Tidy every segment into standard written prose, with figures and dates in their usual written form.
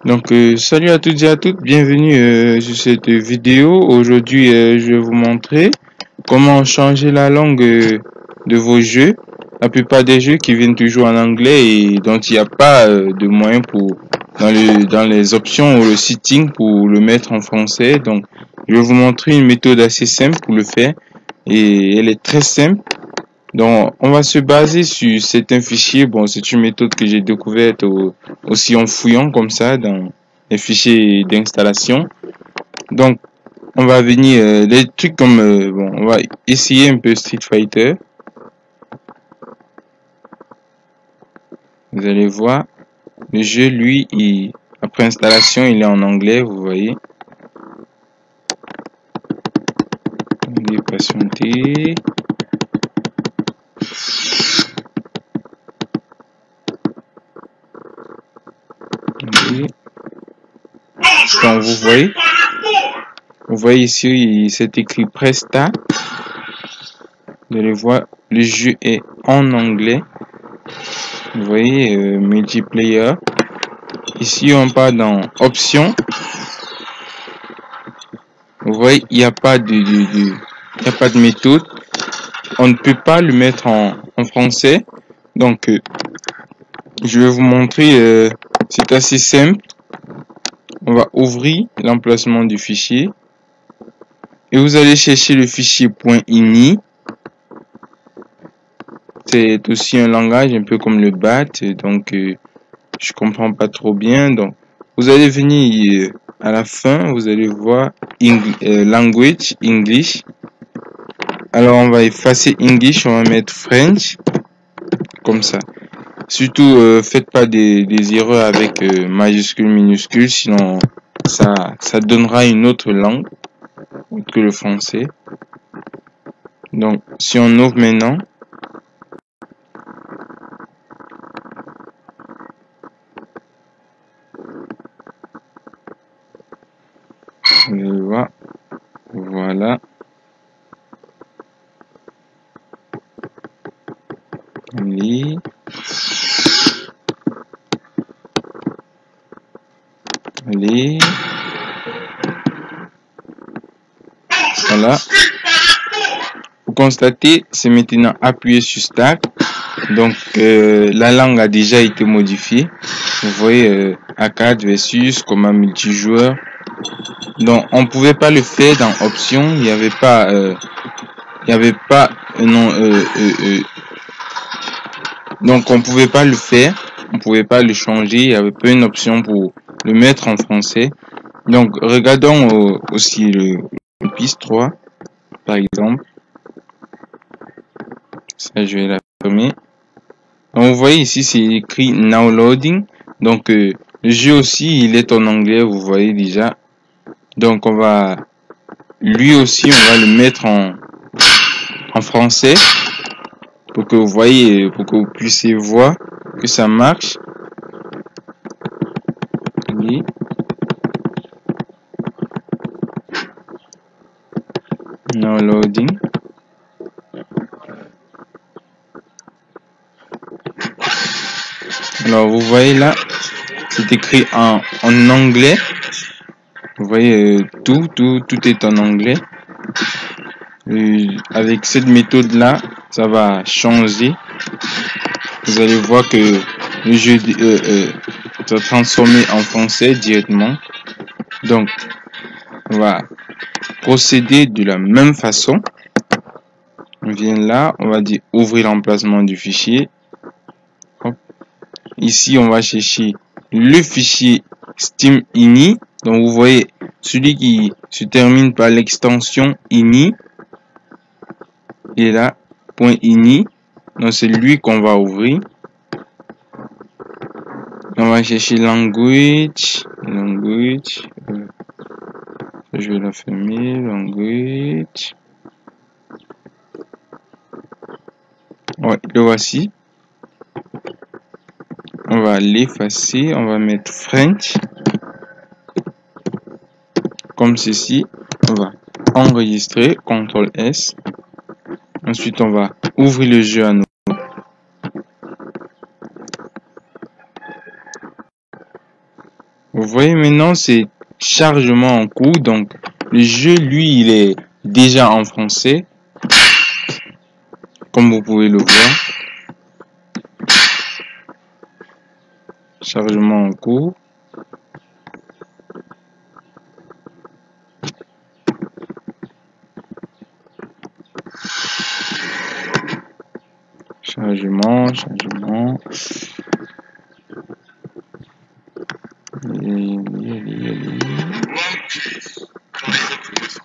Salut à toutes et à toutes, bienvenue sur cette vidéo. Aujourd'hui, je vais vous montrer comment changer la langue de vos jeux. La plupart des jeux qui viennent toujours en anglais et dont il n'y a pas de moyen pour dans les options ou le setting pour le mettre en français. Donc, je vais vous montrer une méthode assez simple pour le faire et elle est très simple. Donc, on va se baser sur certains fichiers. Bon, c'est une méthode que j'ai découverte aussi en fouillant comme ça dans les fichiers d'installation. Donc, on va venir les trucs comme bon, on va essayer un peu Street Fighter. Vous allez voir, le jeu, lui, après installation, il est en anglais, vous voyez. Veuillez patienter. Donc, vous voyez ici, c'est écrit Presta. Vous allez voir, le jeu est en anglais. Vous voyez, multiplayer. Ici, on part dans options. Vous voyez, il n'y a pas de méthode. On ne peut pas le mettre en français. Donc, je vais vous montrer. C'est assez simple. On va ouvrir l'emplacement du fichier. Et vous allez chercher le fichier .ini. C'est aussi un langage un peu comme le BAT. Donc, je comprends pas trop bien. Donc, vous allez venir à la fin. Vous allez voir language, English. Alors, on va effacer English. On va mettre French. Comme ça. Surtout, faites pas des erreurs avec majuscules, minuscules. Sinon, ça donnera une autre langue que le français. Donc, si on ouvre maintenant, vous voir, voilà, allez, voilà. Vous constatez, c'est maintenant appuyé sur Start. Donc, la langue a déjà été modifiée. Vous voyez, A4 versus combat multijoueur. Donc, on pouvait pas le faire dans options. Il n'y avait pas, non, donc on pouvait pas le faire. On pouvait pas le changer. Il n'y avait pas une option pour le mettre en français. Donc, regardons aussi le piste 3, par exemple. Ça, je vais la fermer. Donc, vous voyez ici, c'est écrit Now Loading. Donc, le jeu aussi, il est en anglais, vous voyez déjà. Donc, lui aussi, on va le mettre en français pour que vous voyez, pour que vous puissiez voir que ça marche. Oui. Now Loading. Alors, vous voyez là, c'est écrit en anglais. Vous voyez, tout est en anglais. Avec cette méthode là, ça va changer. Vous allez voir que le jeu va transformer en français directement. Donc, on va procéder de la même façon. On vient là, on va dire ouvrir l'emplacement du fichier. Hop. Ici, on va chercher le fichier SteamIni. Donc, vous voyez, celui qui se termine par l'extension ini. Et là, .ini. Donc, c'est lui qu'on va ouvrir. On va chercher language. Je vais la fermer. Language. Ouais, le voici. On va l'effacer. On va mettre French. Comme ceci. On va enregistrer. CTRL S. Ensuite, on va ouvrir le jeu à nouveau. Vous voyez maintenant, c'est chargement en cours. Donc, le jeu, lui, il est déjà en français. Comme vous pouvez le voir. Chargement en cours. Chargement.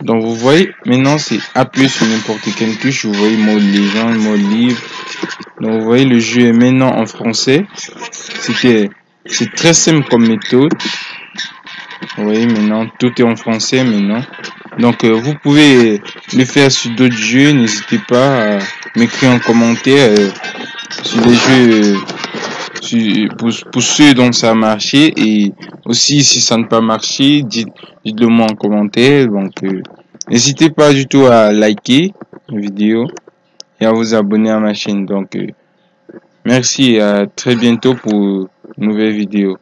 Donc vous voyez, maintenant c'est appuyer sur n'importe quelle touche. Vous voyez mode légende, mode livre. Donc vous voyez le jeu est maintenant en français. C'est très simple comme méthode. Vous voyez maintenant tout est en français maintenant. Donc vous pouvez le faire sur d'autres jeux. N'hésitez pas à m'écrire en commentaire sur les jeux. Pour ceux dont ça a marché, et aussi si ça n'a pas marché, dites-le moi en commentaire. Donc n'hésitez pas du tout à liker la vidéo et à vous abonner à ma chaîne. Donc merci et à très bientôt pour une nouvelle vidéo.